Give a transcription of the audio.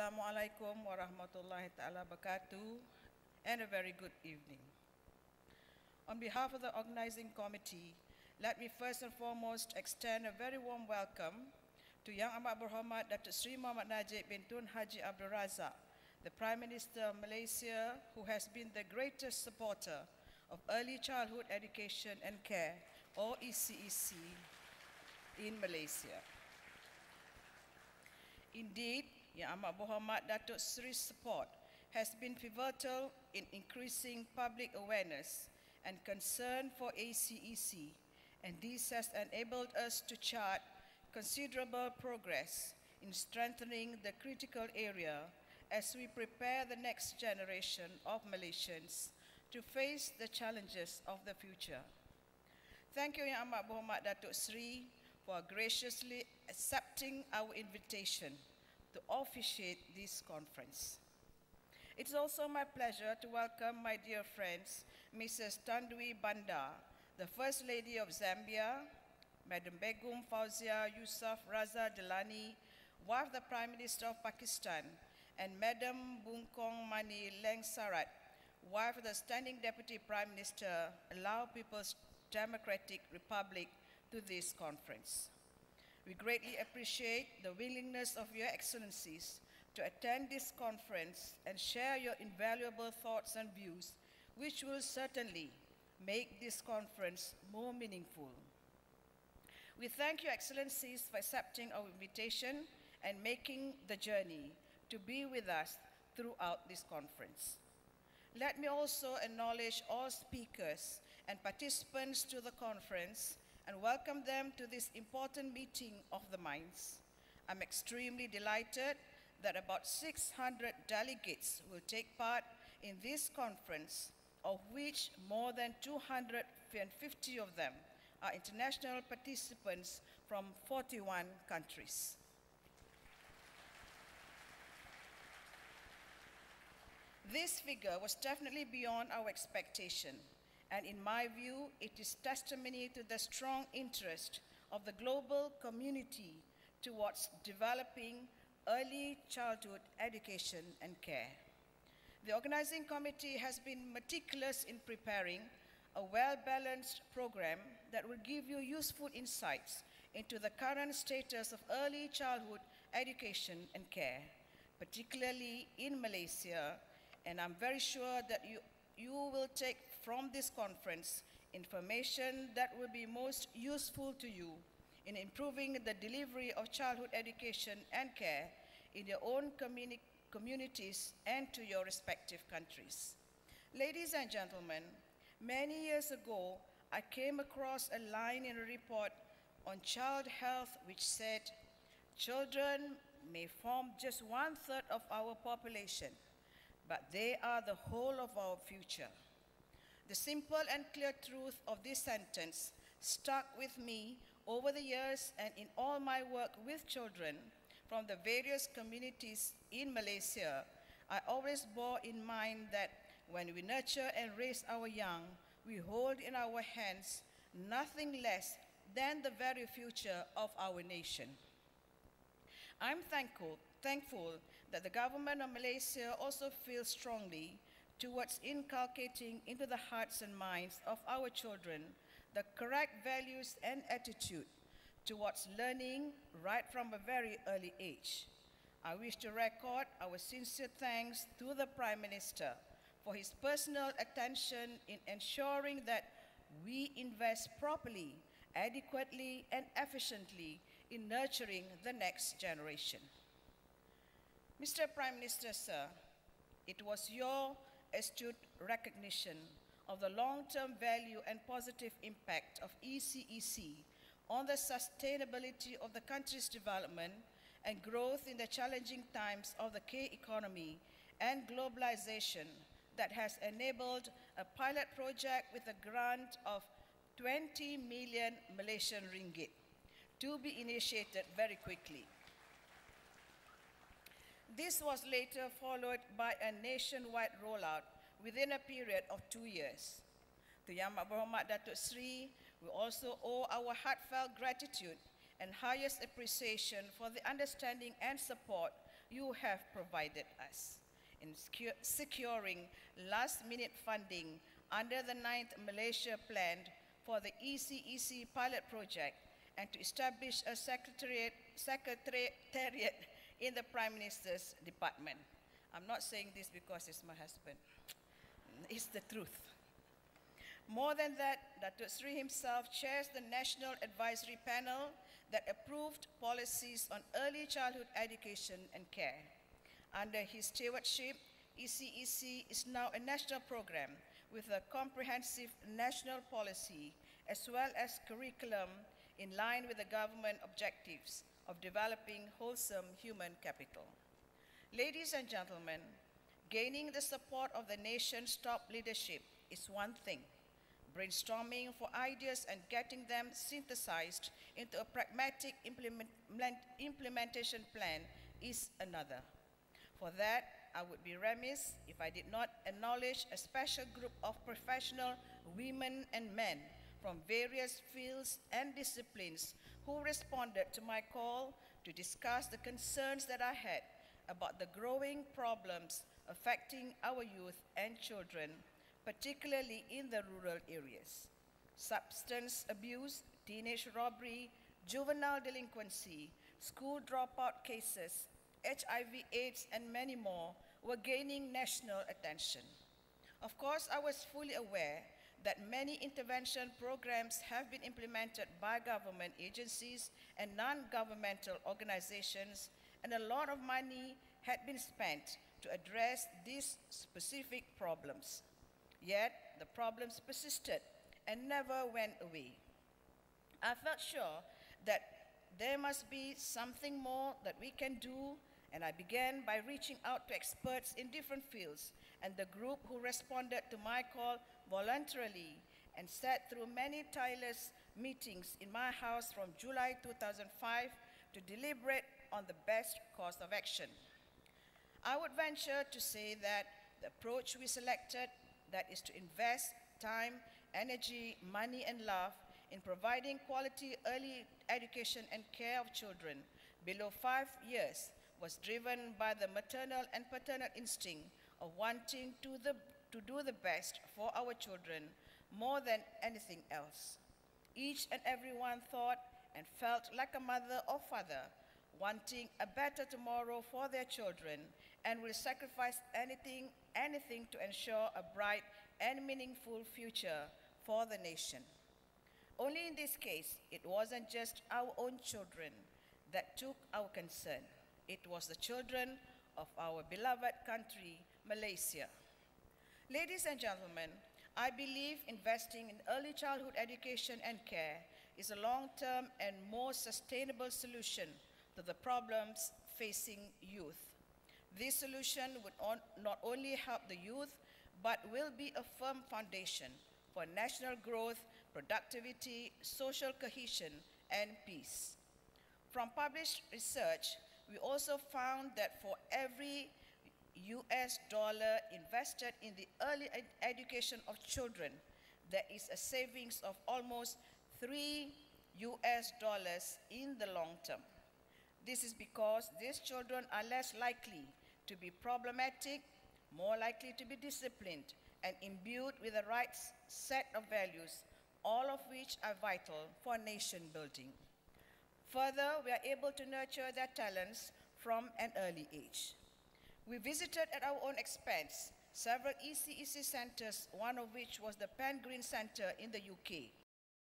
Assalamualaikum warahmatullahi ta'ala wabarakatuh, and a very good evening. On behalf of the organizing committee, let me first and foremost extend a very warm welcome to Yang Amat Berhormat Datuk Seri Muhammad Najib bin Tun Haji Abdul Razak, the Prime Minister of Malaysia, who has been the greatest supporter of early childhood education and care, or ECEC, in Malaysia. Indeed, Yang Amat Berhormat Datuk Seri's support has been pivotal in increasing public awareness and concern for ECEC, and this has enabled us to chart considerable progress in strengthening the critical area as we prepare the next generation of Malaysians to face the challenges of the future. Thank you, Yang Amat Berhormat Datuk Seri, for graciously accepting our invitation to officiate this conference. It's also my pleasure to welcome my dear friends, Mrs. Tan Dwi Bandar, the First Lady of Zambia, Madam Begum Fauzia Yusuf Raza Delani, wife of the Prime Minister of Pakistan, and Madam Bungkong Mani Leng Sarat, wife of the Standing Deputy Prime Minister, Lao People's Democratic Republic, to this conference. We greatly appreciate the willingness of your excellencies to attend this conference and share your invaluable thoughts and views, which will certainly make this conference more meaningful. We thank your excellencies for accepting our invitation and making the journey to be with us throughout this conference. Let me also acknowledge all speakers and participants to the conference and welcome them to this important meeting of the minds. I'm extremely delighted that about 600 delegates will take part in this conference, of which more than 250 of them are international participants from 41 countries. This figure was definitely beyond our expectation, and in my view, it is testimony to the strong interest of the global community towards developing early childhood education and care. The organizing committee has been meticulous in preparing a well-balanced program that will give you useful insights into the current status of early childhood education and care, particularly in Malaysia, and I'm very sure that you will take from this conference information that will be most useful to you in improving the delivery of childhood education and care in your own communities and to your respective countries. Ladies and gentlemen, many years ago, I came across a line in a report on child health which said, "Children may form just 1/3 of our population, but they are the whole of our future." The simple and clear truth of this sentence stuck with me over the years, and in all my work with children from the various communities in Malaysia, I always bore in mind that when we nurture and raise our young, we hold in our hands nothing less than the very future of our nation. I'm thankful that the government of Malaysia also feels strongly towards inculcating into the hearts and minds of our children the correct values and attitude towards learning right from a very early age. I wish to record our sincere thanks to the Prime Minister for his personal attention in ensuring that we invest properly, adequately, and efficiently in nurturing the next generation. Mr. Prime Minister, sir, it was your astute recognition of the long-term value and positive impact of ECEC on the sustainability of the country's development and growth in the challenging times of the K economy and globalization that has enabled a pilot project with a grant of 20 million Malaysian ringgit to be initiated very quickly. This was later followed by a nationwide rollout within a period of 2 years. To Yang Amat Berhormat Datuk Seri, we also owe our heartfelt gratitude and highest appreciation for the understanding and support you have provided us in securing last-minute funding under the 9th Malaysia Plan for the ECEC pilot project and to establish a secretariat in the Prime Minister's department. I'm not saying this because it's my husband. It's the truth. More than that, Datuk Sri himself chairs the National Advisory Panel that approved policies on early childhood education and care. Under his stewardship, ECEC is now a national program with a comprehensive national policy as well as curriculum in line with the government objectives of developing wholesome human capital. Ladies and gentlemen, gaining the support of the nation's top leadership is one thing. Brainstorming for ideas and getting them synthesized into a pragmatic implementation plan is another. For that, I would be remiss if I did not acknowledge a special group of professional women and men from various fields and disciplines who responded to my call to discuss the concerns that I had about the growing problems affecting our youth and children, particularly in the rural areas. Substance abuse, teenage robbery, juvenile delinquency, school dropout cases, HIV/AIDS, and many more were gaining national attention. Of course, I was fully aware that many intervention programs have been implemented by government agencies and non-governmental organizations, and a lot of money had been spent to address these specific problems. Yet, the problems persisted and never went away. I felt sure that there must be something more that we can do, and I began by reaching out to experts in different fields and the group who responded to my call voluntarily and sat through many tireless meetings in my house from July 2005 to deliberate on the best course of action. I would venture to say that the approach we selected, that is to invest time, energy, money, and love in providing quality early education and care of children below 5 years, was driven by the maternal and paternal instinct of wanting to do the best for our children more than anything else. Each and everyone thought and felt like a mother or father, wanting a better tomorrow for their children, and will sacrifice anything to ensure a bright and meaningful future for the nation. Only in this case, it wasn't just our own children that took our concern. It was the children of our beloved country, Malaysia. Ladies and gentlemen, I believe investing in early childhood education and care is a long-term and more sustainable solution to the problems facing youth. This solution would not only help the youth, but will be a firm foundation for national growth, productivity, social cohesion, and peace. From published research, we also found that for every US dollar invested in the early education of children, there is a savings of almost $3 in the long term. This is because these children are less likely to be problematic, more likely to be disciplined, and imbued with the right set of values, all of which are vital for nation building. Further, we are able to nurture their talents from an early age. We visited at our own expense several ECEC centers, one of which was the Pen Green Center in the UK.